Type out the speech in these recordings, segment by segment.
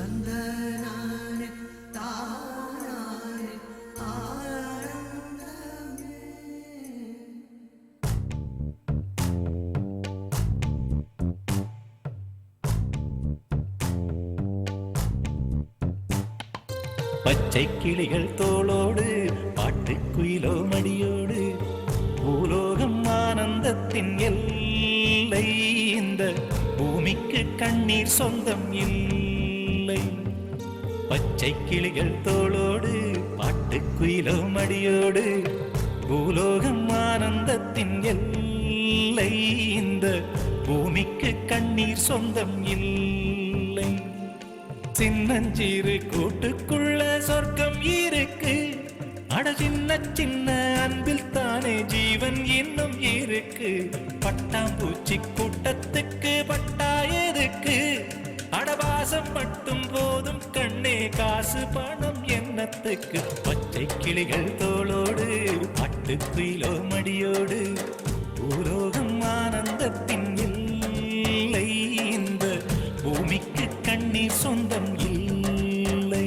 அந்த நானே தானானே ஆனந்தமே. பச்சை கிளிகள் தோளோடு பாட்டுக்குயிலோ மடியோடு பூலோகம் ஆனந்தத்தின் எல்லை. இந்த பூமிக்கு கண்ணீர் சொந்தம் இல்லை. பச்சை கிளிகள் தோளோடு பாட்டுக்குயிலோ மடியோடு பூலோகம் ஆனந்தத்தின் எல்லை. இந்த பூமிக்கு கண்ணீர் சொந்தம் இல்லை. சின்னஞ்சீரு கூட்டுக்குள்ள சொர்க்கம் இருக்கு. அட சின்ன சின்ன அன்பில் தானே ஜீவன் இன்னும் இருக்கு. பட்டாம்பூச்சி கூட்டத்துக்கு பட்டா எதுக்கு? அடவாசம் மட்டும் போதும் கண்ணே, காசு பணம் என்னத்துக்கு? பச்சை கிளிகள் தோளோடு பாட்டுக்குயிலோ மடியோடு பூலோகம் ஆனந்தத்தின் இல்லை. இந்த பூமிக்கு கண்ணீர் சொந்தம் இல்லை.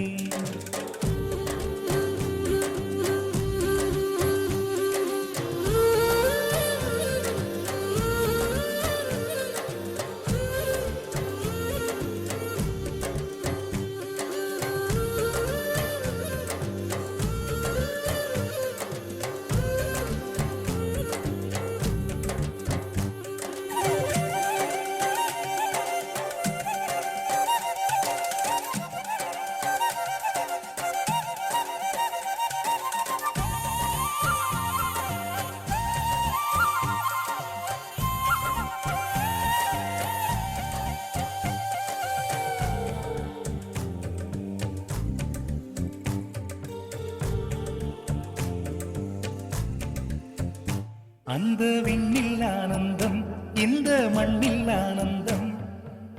அந்த விண்ணில் ஆனந்தம், இந்த மண்ணில் ஆனந்தம்.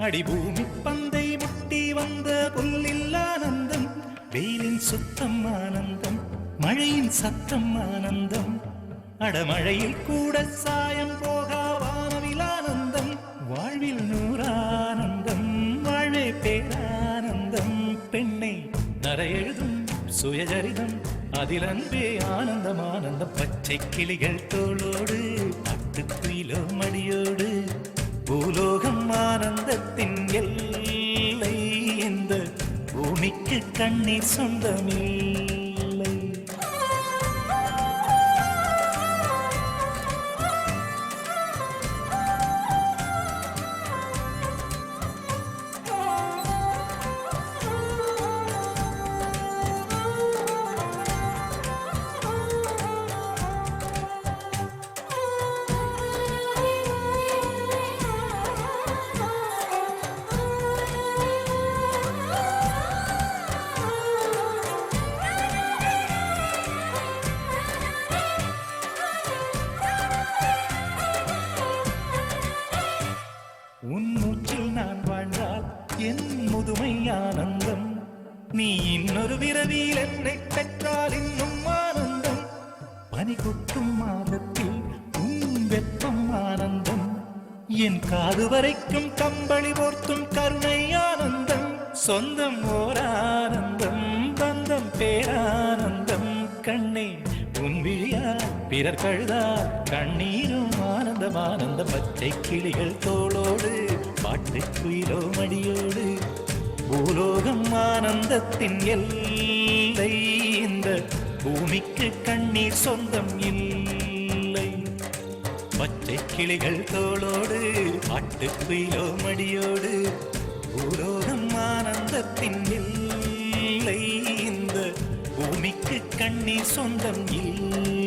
அடிபூமி பந்தை முட்டி வந்த புல்லில் ஆனந்தம். வெயிலின் சுத்தம் ஆனந்தம், மழையின் சத்தம் ஆனந்தம். அடமழையில் கூட சாயம் போகா வானவில் ஆனந்தம். வாழ்வில் நூறானந்தம், வாழே பேரானந்தம். பெண்ணை நரையெழுதும் சுயஜரிதம், அதில் அன்பே ஆனந்தம் ஆனந்தம். பச்சை கிளிகள் தோளோடு பாட்டுக்குயிலோ மடியோடு பூலோகம் ஆனந்தத்தின் எல்லை. இந்த பூமிக்கு கண்ணீர் சொந்தமில்லை. உன் மூச்சில் நான் வாழ்ந்தால் என் முதுமை ஆனந்தம். நீ இன்னொரு விரவியில் என்னை பெற்றால் இன்னும் ஆனந்தம். பனி கொட்டும் மாதத்தில் உன் வெப்பம் ஆனந்தம். என் காது வரைக்கும் கம்பளி போர்த்தும் கருணை ஆனந்தம். சொந்தம் ஓர் ஆனந்தம், பந்தம் பேரானந்தம். கண்ணே உன் விழியா பிறர் கழுதா கண்ணீரும் ஆனந்தம் ஆனந்தம். பச்சை கிளிகள் தோளோடு பாட்டுக்குயிலோ மடியோடு பூலோகம் ஆனந்தத்தின் எல்லை. இந்த பூமிக்கு கண்ணீர் சொந்தம் இல்லை. பச்சை கிளிகள் தோளோடு பாட்டுக்குயிலோ மடியோடு பூலோகம் ஆனந்தத்தின் எல்லை. இந்த பூமிக்கு கண்ணீர் சொந்தம் இல்லை.